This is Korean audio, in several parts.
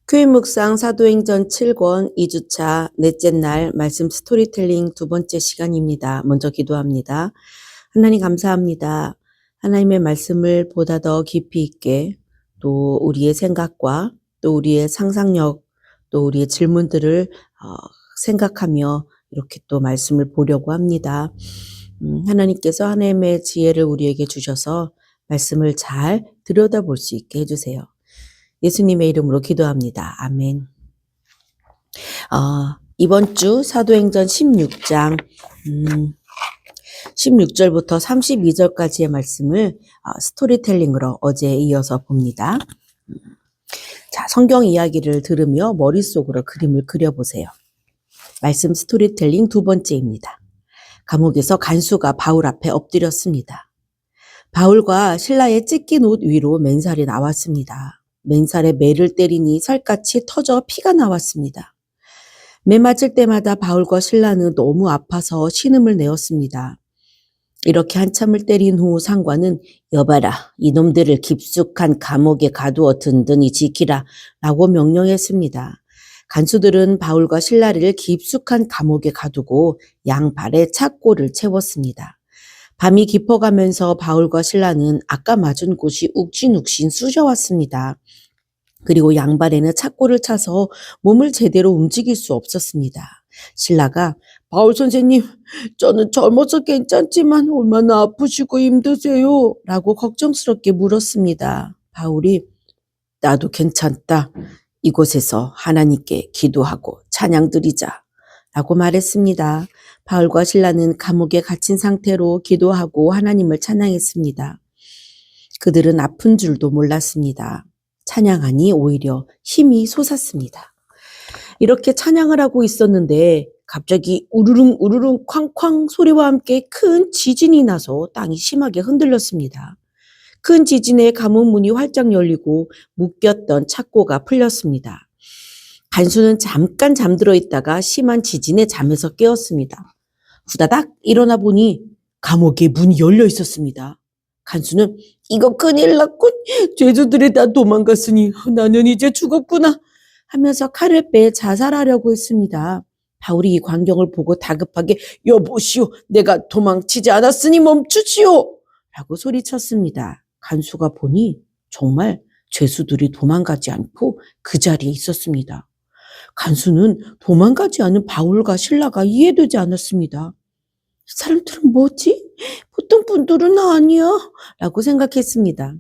교회 묵상 사도행전 7권 2주차 넷째 날 말씀 스토리텔링 두 번째 시간입니다. 먼저 기도합니다. 하나님 감사합니다. 하나님의 말씀을 보다 더 깊이 있게 또 우리의 생각과 또 우리의 상상력 또 우리의 질문들을 생각하며 이렇게 또 말씀을 보려고 합니다. 하나님께서 하나님의 지혜를 우리에게 주셔서 말씀을 잘 들여다볼 수 있게 해주세요. 예수님의 이름으로 기도합니다. 아멘. 이번 주 사도행전 16장 16절부터 32절까지의 말씀을 스토리텔링으로 어제에 이어서 봅니다. 자, 성경 이야기를 들으며 머릿속으로 그림을 그려보세요. 말씀 스토리텔링 두 번째입니다. 감옥에서 간수가 바울 앞에 엎드렸습니다. 바울과 신라의 찢긴 옷 위로 맨살이 나왔습니다. 맨살에 매를 때리니 살갗이 터져 피가 나왔습니다. 매 맞을 때마다 바울과 신라는 너무 아파서 신음을 내었습니다. 이렇게 한참을 때린 후 상관은 여봐라, 이놈들을 깊숙한 감옥에 가두어 든든히 지키라 라고 명령했습니다. 간수들은 바울과 신라를 깊숙한 감옥에 가두고 양발에 착고를 채웠습니다. 밤이 깊어가면서 바울과 신라는 아까 맞은 곳이 욱신욱신 쑤셔왔습니다. 그리고 양발에는 착고를 차서 몸을 제대로 움직일 수 없었습니다. 신라가 바울 선생님, 저는 젊어서 괜찮지만 얼마나 아프시고 힘드세요? 라고 걱정스럽게 물었습니다. 바울이 나도 괜찮다. 이곳에서 하나님께 기도하고 찬양 드리자 라고 말했습니다. 바울과 신라는 감옥에 갇힌 상태로 기도하고 하나님을 찬양했습니다. 그들은 아픈 줄도 몰랐습니다. 찬양하니 오히려 힘이 솟았습니다. 이렇게 찬양을 하고 있었는데 갑자기 우르릉 우르릉 쾅쾅 소리와 함께 큰 지진이 나서 땅이 심하게 흔들렸습니다. 큰 지진에 감옥 문이 활짝 열리고 묶였던 착고가 풀렸습니다. 간수는 잠깐 잠들어 있다가 심한 지진에 잠에서 깨었습니다. 후다닥 일어나 보니 감옥의 문이 열려 있었습니다. 간수는 이거 큰일 났군. 죄수들이 다 도망갔으니 나는 이제 죽었구나 하면서 칼을 빼 자살하려고 했습니다. 바울이 이 광경을 보고 다급하게 여보시오, 내가 도망치지 않았으니 멈추시오 라고 소리쳤습니다. 간수가 보니 정말 죄수들이 도망가지 않고 그 자리에 있었습니다. 간수는 도망가지 않은 바울과 신라가 이해되지 않았습니다. 사람들은 뭐지? 보통 분들은 아니야 라고 생각했습니다.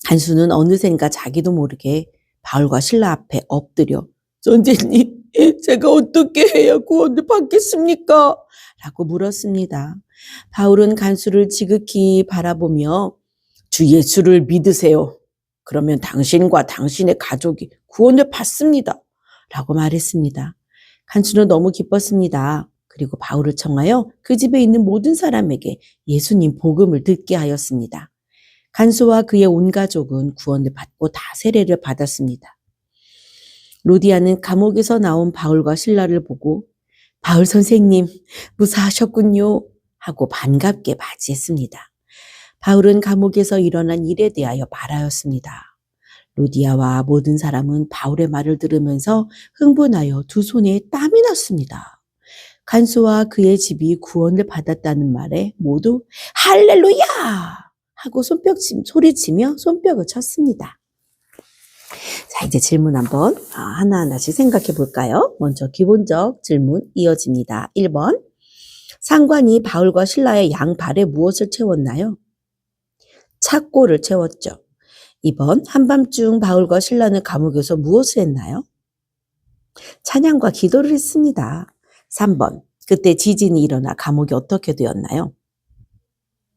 간수는 어느샌가 자기도 모르게 바울과 신라 앞에 엎드려 선생님, 제가 어떻게 해야 구원을 받겠습니까? 라고 물었습니다. 바울은 간수를 지극히 바라보며 주 예수를 믿으세요. 그러면 당신과 당신의 가족이 구원을 받습니다. 라고 말했습니다. 간수는 너무 기뻤습니다. 그리고 바울을 청하여 그 집에 있는 모든 사람에게 예수님 복음을 듣게 하였습니다. 간수와 그의 온 가족은 구원을 받고 다 세례를 받았습니다. 루디아는 감옥에서 나온 바울과 신라를 보고 바울 선생님 무사하셨군요 하고 반갑게 맞이했습니다. 바울은 감옥에서 일어난 일에 대하여 말하였습니다. 루디아와 모든 사람은 바울의 말을 들으면서 흥분하여 두 손에 땀이 났습니다. 간수와 그의 집이 구원을 받았다는 말에 모두 할렐루야 하고 소리치며 손뼉을 쳤습니다. 자, 이제 질문 한번 하나하나씩 생각해 볼까요? 먼저 기본적 질문 이어집니다. 1번, 상관이 바울과 신라의 양발에 무엇을 채웠나요? 착고를 채웠죠. 2번, 한밤중 바울과 신라는 감옥에서 무엇을 했나요? 찬양과 기도를 했습니다. 3번, 그때 지진이 일어나 감옥이 어떻게 되었나요?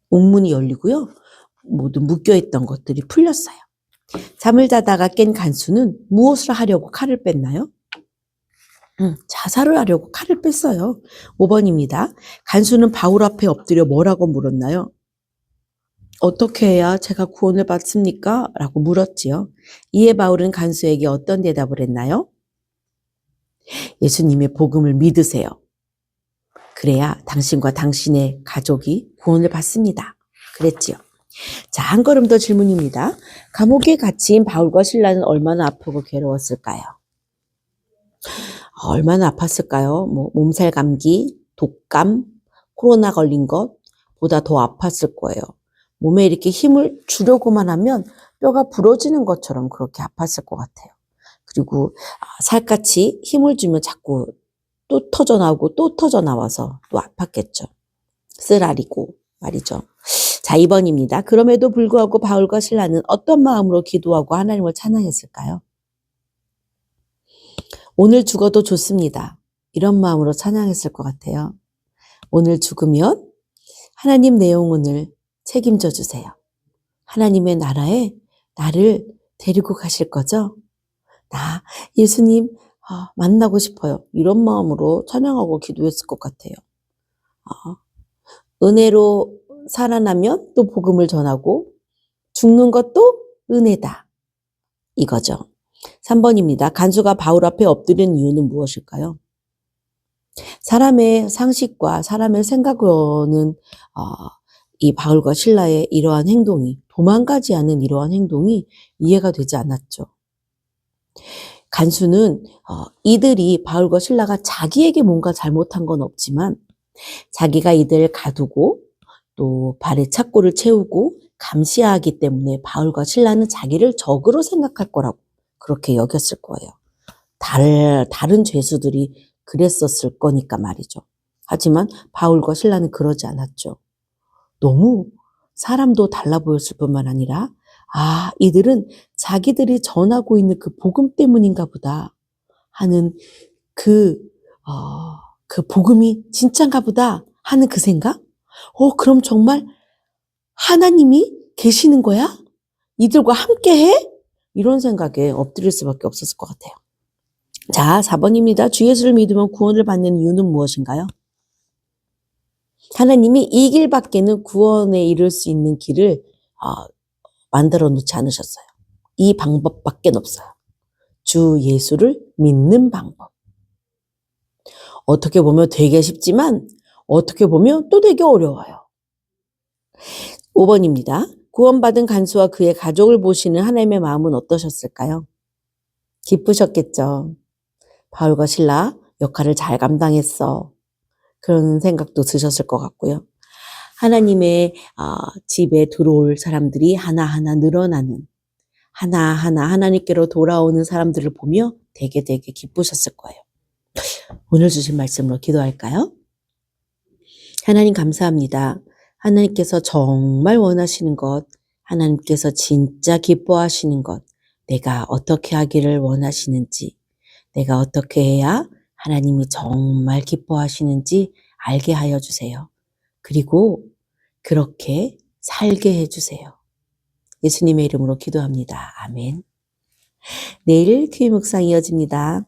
옥문이 열리고요. 모두 묶여있던 것들이 풀렸어요. 잠을 자다가 깬 간수는 무엇을 하려고 칼을 뺐나요? 자살을 하려고 칼을 뺐어요. 5번입니다. 간수는 바울 앞에 엎드려 뭐라고 물었나요? 어떻게 해야 제가 구원을 받습니까? 라고 물었지요. 이에 바울은 간수에게 어떤 대답을 했나요? 예수님의 복음을 믿으세요. 그래야 당신과 당신의 가족이 구원을 받습니다. 그랬지요. 자, 한 걸음 더 질문입니다. 감옥에 갇힌 바울과 실라는 얼마나 아프고 괴로웠을까요? 얼마나 아팠을까요? 뭐 몸살 감기, 독감, 코로나 걸린 것보다 더 아팠을 거예요. 몸에 이렇게 힘을 주려고만 하면 뼈가 부러지는 것처럼 그렇게 아팠을 것 같아요. 그리고 살갗이 힘을 주면 자꾸 또 터져 나오고 또 터져 나와서 또 아팠겠죠. 쓰라리고 말이죠. 자, 2번입니다. 그럼에도 불구하고 바울과 실라는 어떤 마음으로 기도하고 하나님을 찬양했을까요? 오늘 죽어도 좋습니다. 이런 마음으로 찬양했을 것 같아요. 오늘 죽으면 하나님 내 영혼을 책임져 주세요. 하나님의 나라에 나를 데리고 가실 거죠? 나 예수님 만나고 싶어요. 이런 마음으로 찬양하고 기도했을 것 같아요. 은혜로 살아나면 또 복음을 전하고 죽는 것도 은혜다. 이거죠. 3번입니다. 간수가 바울 앞에 엎드린 이유는 무엇일까요? 사람의 상식과 사람의 생각으로는 이 바울과 실라의 이러한 행동이, 도망가지 않은 이러한 행동이 이해가 되지 않았죠. 간수는 이들이 바울과 실라가 자기에게 뭔가 잘못한 건 없지만 자기가 이들을 가두고 또 발에 착고를 채우고 감시하기 때문에 바울과 실라는 자기를 적으로 생각할 거라고 그렇게 여겼을 거예요. 다른 죄수들이 그랬었을 거니까 말이죠. 하지만 바울과 실라는 그러지 않았죠. 너무 사람도 달라 보였을 뿐만 아니라 이들은 자기들이 전하고 있는 그 복음 때문인가 보다 하는 그 복음이 진짠가 보다 하는 그 생각? 그럼 정말 하나님이 계시는 거야? 이들과 함께 해? 이런 생각에 엎드릴 수밖에 없었을 것 같아요. 자, 4번입니다. 주 예수를 믿으면 구원을 받는 이유는 무엇인가요? 하나님이 이 길밖에는 구원에 이를 수 있는 길을 만들어 놓지 않으셨어요. 이 방법밖에 없어요. 주 예수를 믿는 방법. 어떻게 보면 되게 쉽지만 어떻게 보면 또 되게 어려워요. 5번입니다. 구원받은 간수와 그의 가족을 보시는 하나님의 마음은 어떠셨을까요? 기쁘셨겠죠. 바울과 실라 역할을 잘 감당했어. 그런 생각도 드셨을 것 같고요. 하나님의 집에 들어올 사람들이 하나하나 늘어나는, 하나하나 하나님께로 돌아오는 사람들을 보며 되게 기쁘셨을 거예요. 오늘 주신 말씀으로 기도할까요? 하나님 감사합니다. 하나님께서 정말 원하시는 것, 하나님께서 진짜 기뻐하시는 것, 내가 어떻게 하기를 원하시는지, 내가 어떻게 해야 하나님이 정말 기뻐하시는지 알게 하여 주세요. 그리고 그렇게 살게 해주세요. 예수님의 이름으로 기도합니다. 아멘. 내일 교회 묵상 이어집니다.